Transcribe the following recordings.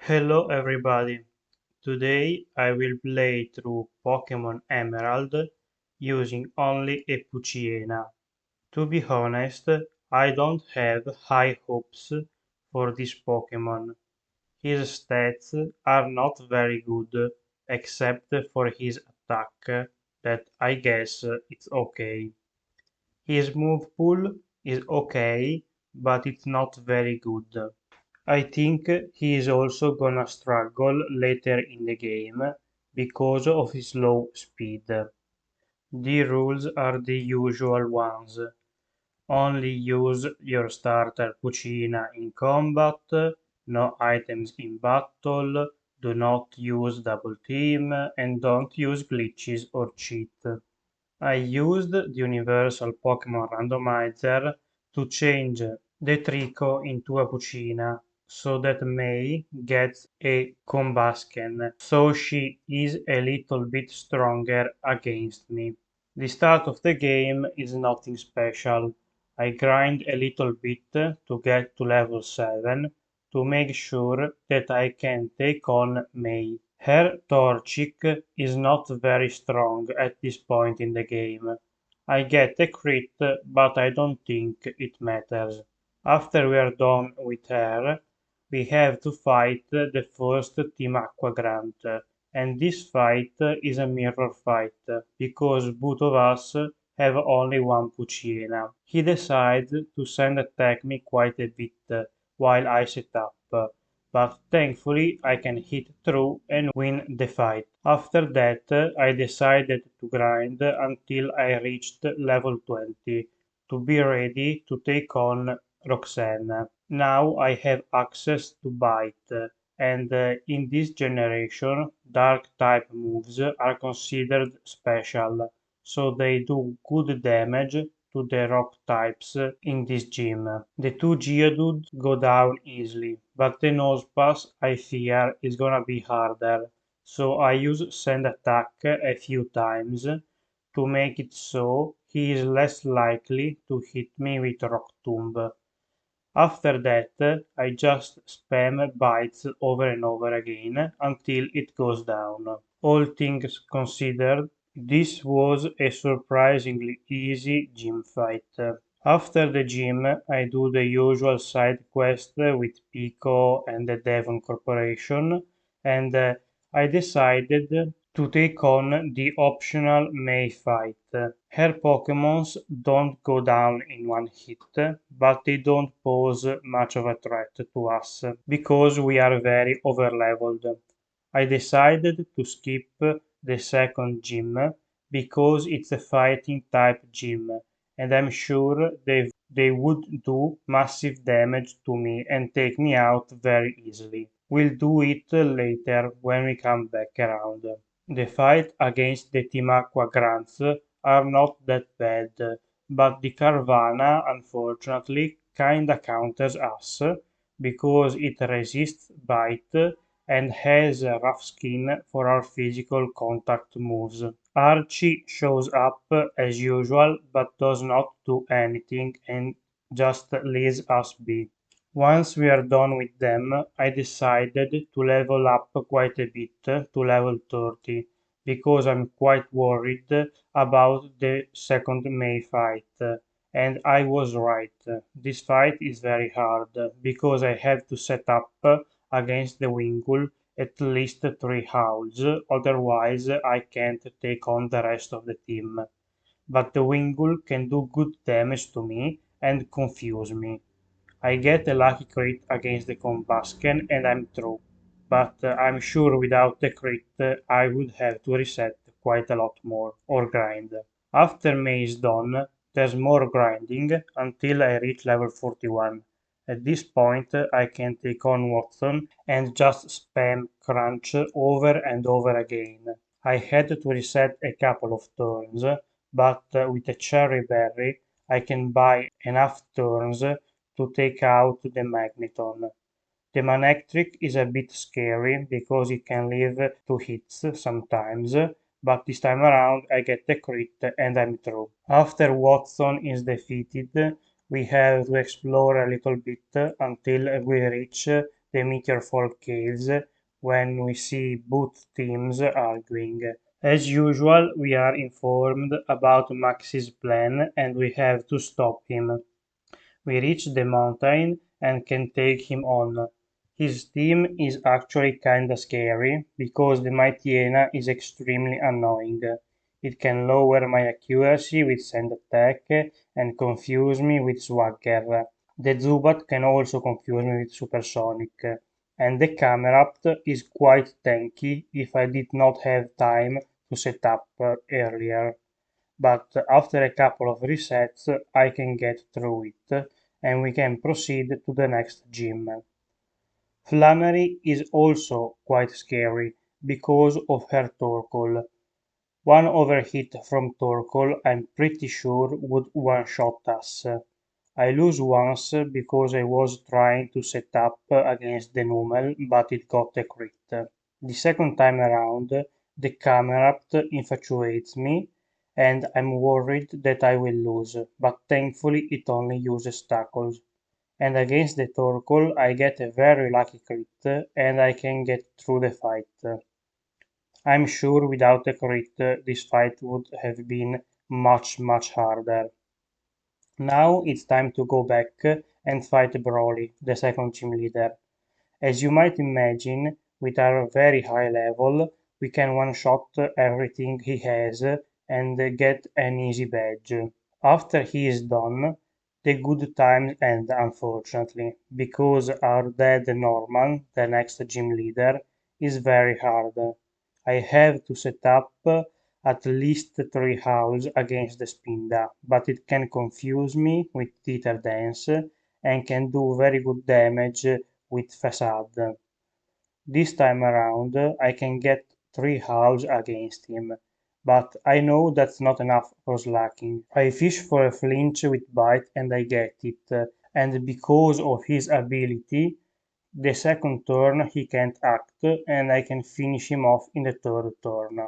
Hello everybody, today I will play through Pokemon Emerald using only a poochyena. To be honest, I don't have high hopes for this Pokemon. His stats are not very good except for his attack that I guess it's okay. His move pool is okay, but it's not very good. I think he is also gonna struggle later in the game because of his low speed. The rules are the usual ones. Only use your starter Poochyena in combat, no items in battle, do not use double team, and don't use glitches or cheat. I used the Universal Pokemon randomizer to change the Trico into a Poochyena so that May gets a Combusken, so she is a little bit stronger against me. The start of the game is nothing special. I grind a little bit to get to level 7 to make sure that I can take on May. Her Torchic is not very strong at this point in the game. I get a crit, but I don't think it matters. After we are done with her, we have to fight the first Team Aqua Grant, and this fight is a mirror fight, because both of us have only one Poochyena. He decides to send attack me quite a bit while I set up, but thankfully I can hit through and win the fight. After that, I decided to grind until I reached level 20 to be ready to take on Roxanne. Now I have access to Bite, and in this generation, dark type moves are considered special, so they do good damage to the rock types in this gym. The two Geodudes go down easily, but the Nosepass I fear is gonna be harder, so I use Sand Attack a few times to make it so he is less likely to hit me with Rock Tomb. After that, I just spam bites over and over again until it goes down. All things considered, this was a surprisingly easy gym fight. After the gym, I do the usual side quest with Pico and the Devon Corporation, and I decided to take on the optional May fight. Her Pokémons don't go down in one hit, but they don't pose much of a threat to us because we are very overleveled. I decided to skip the second gym because it's a fighting type gym, and I'm sure they would do massive damage to me and take me out very easily. We'll do it later when we come back around. The fight against the Team Aqua Grants are not that bad, but the Carvana unfortunately kinda counters us because it resists bite and has a rough skin for our physical contact moves. Archie shows up as usual but does not do anything and just leaves us be. Once we are done with them, I decided to level up quite a bit to level 30 because I'm quite worried about the second May fight. And I was right. This fight is very hard because I have to set up against the Wingull at least 3 howls, otherwise I can't take on the rest of the team. But the Wingull can do good damage to me and confuse me. I get a lucky crit against the Combusken and I'm through, but I'm sure without the crit I would have to reset quite a lot more, or grind. After May is done, there's more grinding until I reach level 41. At this point I can take on Wattson and just spam crunch over and over again. I had to reset a couple of turns, but with a cherry berry I can buy enough turns to take out the Magneton. The Manectric is a bit scary because it can leave 2 hits sometimes, but this time around I get the crit and I'm through. After Wattson is defeated, we have to explore a little bit until we reach the Meteor Fall caves when we see both teams arguing. As usual, we are informed about Max's plan and we have to stop him. We reach the mountain and can take him on. His team is actually kinda scary because the poochyena is extremely annoying. It can lower my accuracy with sand attack and confuse me with swagger. The Zubat can also confuse me with supersonic. And the Camerapt is quite tanky if I did not have time to set up earlier. But after a couple of resets I can get through it and we can proceed to the next gym. Flannery is also quite scary because of her Torkoal. One overhit from Torkoal I'm pretty sure would one-shot us. I lose once because I was trying to set up against the Numel, but it got a crit. The second time around, the Camerapt infatuates me, and I'm worried that I will lose, but thankfully it only uses tackles. And against the Torkoal I get a very lucky crit, and I can get through the fight. I'm sure without a crit this fight would have been much harder. Now it's time to go back and fight Brawly, the second team leader. As you might imagine, with our very high level, we can one-shot everything he has and get an easy badge. After he is done, the good times end unfortunately, because our dead Norman, the next gym leader, is very hard. I have to set up at least 3 howls against the Spinda, but it can confuse me with Tether Dance and can do very good damage with Facade. This time around I can get 3 howls against him, but I know that's not enough for slacking. I fish for a flinch with Bite and I get it, and because of his ability, the second turn he can't act and I can finish him off in the third turn.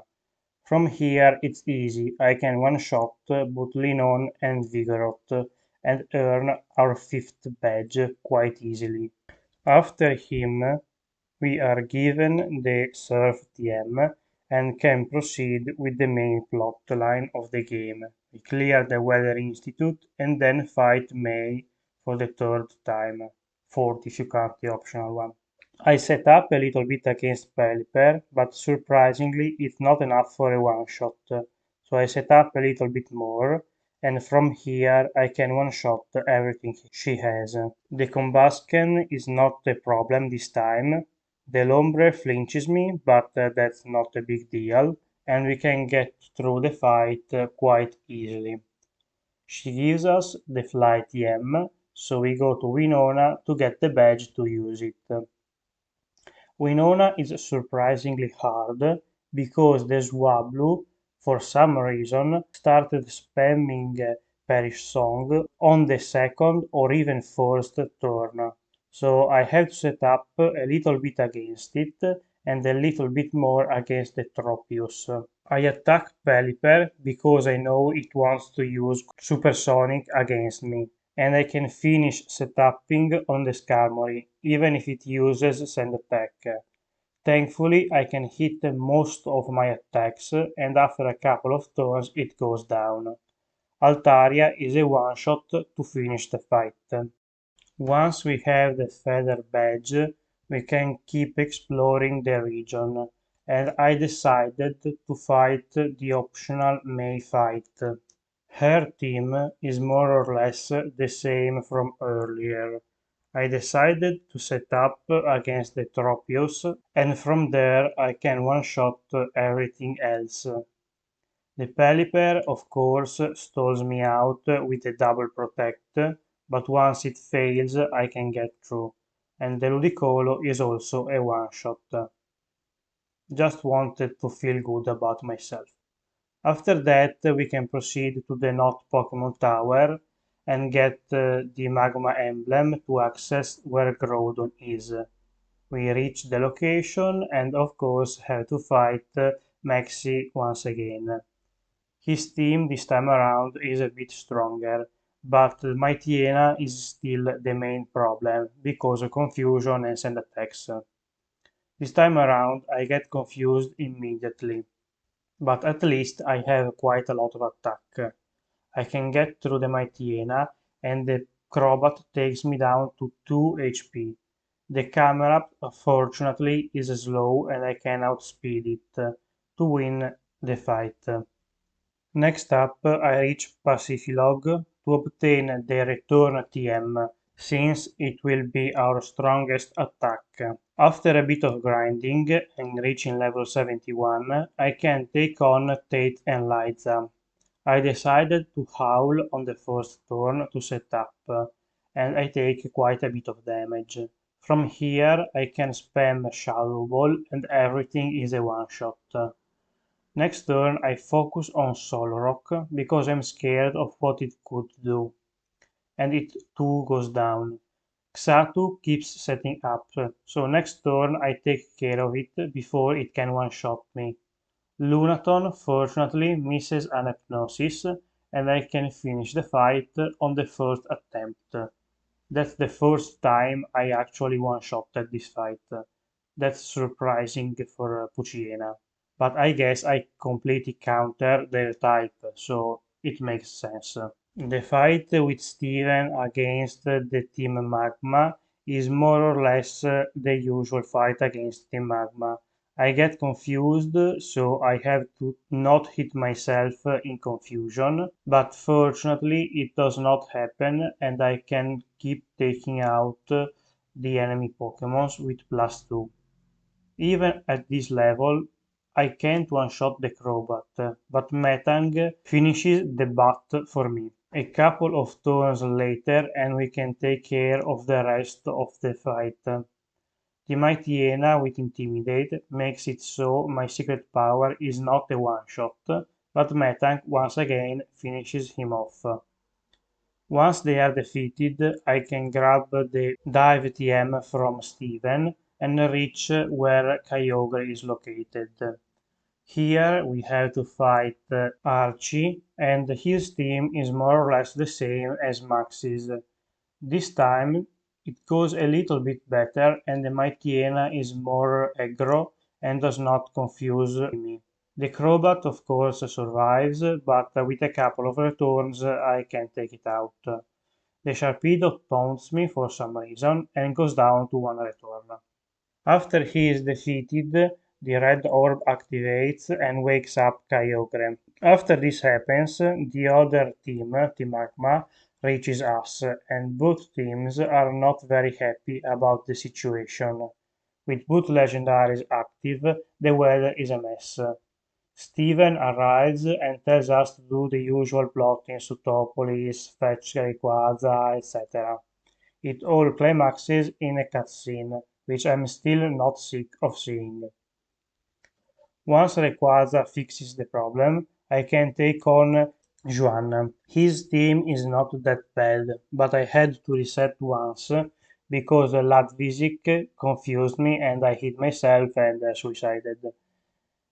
From here it's easy, I can one-shot both Linon and Vigoroth and earn our 5th badge quite easily. After him we are given the Surf TM and can proceed with the main plot line of the game. We clear the Weather Institute and then fight May for the third time, fourth if you count the optional one. I set up a little bit against Pelipper, but surprisingly it's not enough for a one-shot, so I set up a little bit more, and from here I can one-shot everything she has. The Combusken is not a problem this time. The Lombre flinches me, but that's not a big deal, and we can get through the fight quite easily. She gives us the Flight EM, so we go to Winona to get the badge to use it. Winona is surprisingly hard because the Swablu, for some reason, started spamming Perish Song on the second or even first turn. So I have to set up a little bit against it and a little bit more against the Tropius. I attack Pelipper because I know it wants to use Supersonic against me, and I can finish setupping on the Skarmory, even if it uses Sand Attack. Thankfully, I can hit most of my attacks, and after a couple of turns it goes down. Altaria is a one-shot to finish the fight. Once we have the Feather Badge, we can keep exploring the region, and I decided to fight the optional May fight. Her team is more or less the same from earlier. I decided to set up against the Tropius, and from there I can one-shot everything else. The Pelipper, of course, stalls me out with a double protect, but once it fails I can get through, and the Ludicolo is also a one-shot. Just wanted to feel good about myself. After that we can proceed to the Not Pokemon Tower and get the Magma Emblem to access where Groudon is. We reach the location and of course have to fight Maxi once again. His team this time around is a bit stronger, but my Tiena is still the main problem because of confusion and send attacks. This time around I get confused immediately, but at least I have quite a lot of attack. I can get through the Mightyena, and the Crobat takes me down to 2 HP. The camera, fortunately, is slow and I can outspeed it to win the fight. Next up, I reach Passiflog to obtain the return TM, since it will be our strongest attack. After a bit of grinding and reaching level 71, I can take on Tate and Liza. I decided to howl on the first turn to set up, and I take quite a bit of damage. From here I can spam Shadow Ball and everything is a one-shot. Next turn I focus on Solrock because I'm scared of what it could do, and it too goes down. Xatu keeps setting up, so next turn I take care of it before it can one-shot me. Lunaton fortunately misses an hypnosis, and I can finish the fight on the first attempt. That's the first time I actually one-shotted this fight. That's surprising for Poochyena. But I guess I completely counter their type, so it makes sense. The fight with Steven against the Team Magma is more or less the usual fight against Team Magma. I get confused, so I have to not hit myself in confusion, but fortunately it does not happen and I can keep taking out the enemy Pokémons with +2. Even at this level, I can't one-shot the Crobat, but Metang finishes the butt for me. A couple of turns later and we can take care of the rest of the fight. The Mightyena with Intimidate makes it so my secret power is not a one-shot, but Metang once again finishes him off. Once they are defeated, I can grab the Dive TM from Steven and reach where Kyogre is located. Here we have to fight Archie, and his team is more or less the same as Max's. This time it goes a little bit better and the Mightyena is more aggro and does not confuse me. The Crobat of course survives, but with a couple of returns I can take it out. The Sharpedo taunts me for some reason and goes down to 1 return. After he is defeated, the red orb activates and wakes up Kyogre. After this happens, the other team, Team Magma, reaches us, and both teams are not very happy about the situation. With both legendaries active, the weather is a mess. Steven arrives and tells us to do the usual plotting Sutopolis, fetch Rayquaza, etc. It all climaxes in a cutscene, which I'm still not sick of seeing. Once Rayquaza fixes the problem, I can take on Juan. His team is not that bad, but I had to reset once because Latvizic confused me and I hit myself and suicided.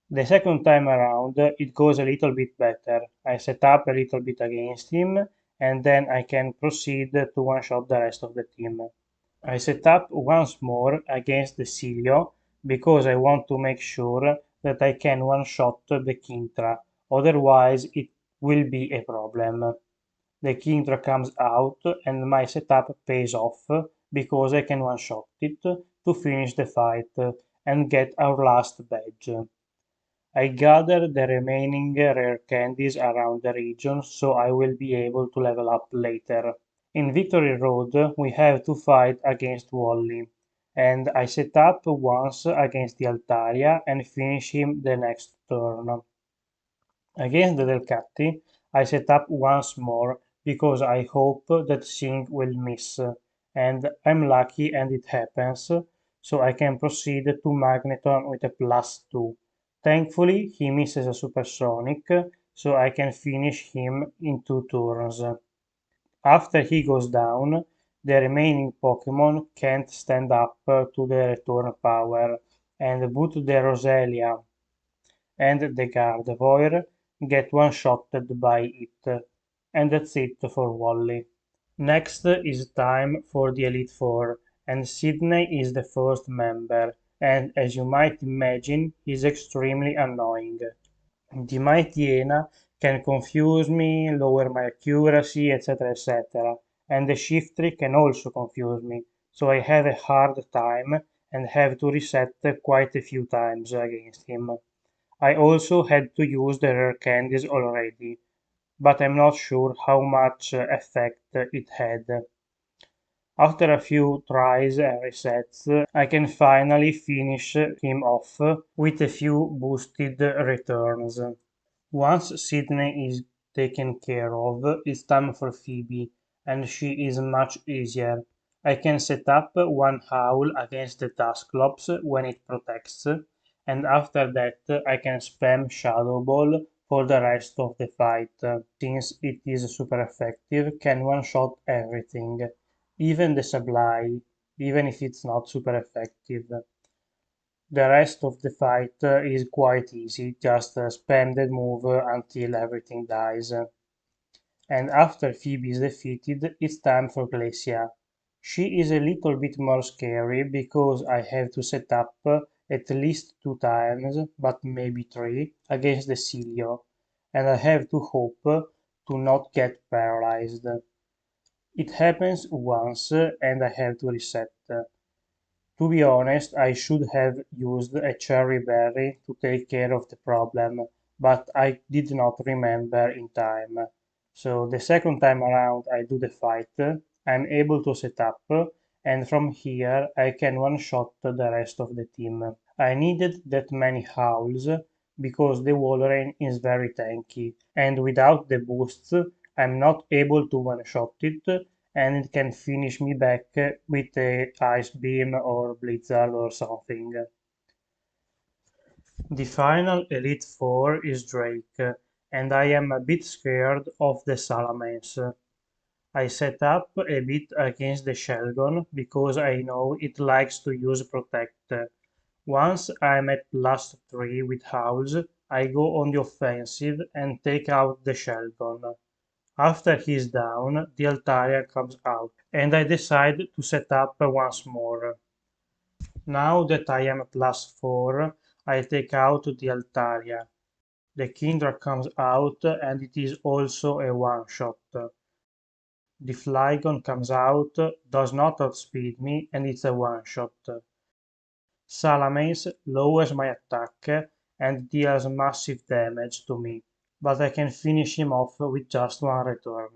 The second time around it goes a little bit better. I set up a little bit against him and then I can proceed to one-shot the rest of the team. I set up once more against the Cilio because I want to make sure that I can one-shot the Kintra, otherwise it will be a problem. The Kintra comes out and my setup pays off because I can one-shot it to finish the fight and get our last badge. I gather the remaining rare candies around the region so I will be able to level up later. In Victory Road we have to fight against Wally, and I set up once against the Altaria and finish him the next turn. Against the Delcatti I set up once more because I hope that Sing will miss, and I'm lucky and it happens, so I can proceed to Magneton with a +2. Thankfully he misses a Supersonic, so I can finish him in 2 turns. After he goes down, the remaining Pokémon can't stand up to the return power, and both the Roselia and the Gardevoir get one-shotted by it. And that's it for Wally. Next is time for the Elite Four, and Sidney is the first member, and as you might imagine, he's extremely annoying. The poochyena can confuse me, lower my accuracy, etc. etc. And the shift trick can also confuse me, so I have a hard time and have to reset quite a few times against him. I also had to use the rare candies already, but I'm not sure how much effect it had. After a few tries and resets, I can finally finish him off with a few boosted returns. Once Sidney is taken care of, it's time for Phoebe, and she is much easier. I can set up one howl against the Dusclops when it protects, and after that I can spam Shadow Ball for the rest of the fight, since it is super effective, can one-shot everything, even the Sublime, even if it's not super effective. The rest of the fight is quite easy, just spam the move until everything dies. And after Phoebe is defeated, it's time for Glacia. She is a little bit more scary because I have to set up at least 2 times, but maybe 3, against the Celio, and I have to hope to not get paralyzed. It happens once and I have to reset. To be honest, I should have used a cherry berry to take care of the problem, but I did not remember in time. So the second time around I do the fight, I'm able to set up, and from here I can one-shot the rest of the team. I needed that many howls because the Wolverine is very tanky, and without the boosts I'm not able to one-shot it, and it can finish me back with a ice beam or blizzard or something. The final Elite Four is Drake, and I am a bit scared of the Salamence. I set up a bit against the Shelgon because I know it likes to use Protect. Once I'm at +3 with Howls, I go on the offensive and take out the Shelgon. After he's down, the Altaria comes out, and I decide to set up once more. Now that I am +4, I take out the Altaria. The Kindra comes out, and it is also a one-shot. The Flygon comes out, does not outspeed me, and it's a one-shot. Salamence lowers my attack and deals massive damage to me, but I can finish him off with just one return.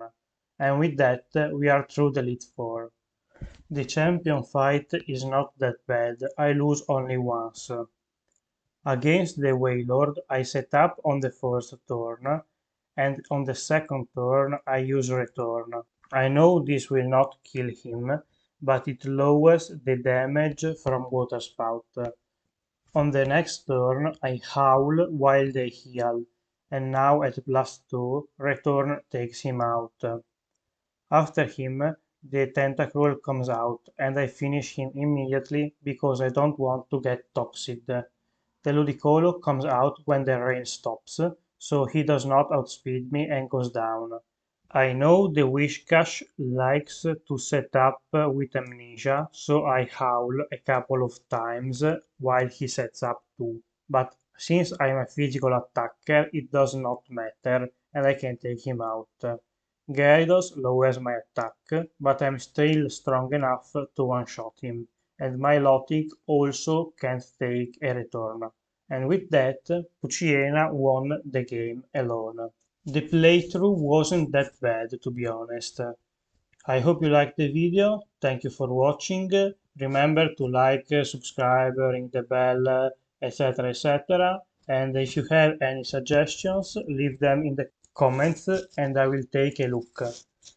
And with that, we are through the Elite Four. The champion fight is not that bad, I lose only once. Against the Wailord, I set up on the first turn, and on the second turn I use return. I know this will not kill him, but it lowers the damage from Water Spout. On the next turn I howl while they heal, and now at +2, return takes him out. After him, the Tentacruel comes out, and I finish him immediately because I don't want to get toxic. The Ludicolo comes out when the rain stops, so he does not outspeed me and goes down. I know the Wishcash likes to set up with Amnesia, so I howl a couple of times while he sets up too. But since I'm a physical attacker, it does not matter, and I can take him out. Gyarados lowers my attack, but I'm still strong enough to one-shot him, and my Lotic also can't take a return. And with that, Poochyena won the game alone. The playthrough wasn't that bad, to be honest. I hope you liked the video. Thank you for watching. Remember to like, subscribe, ring the bell, etc. etc. And if you have any suggestions, leave them in the comments and I will take a look.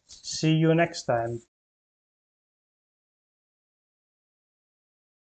See you next time.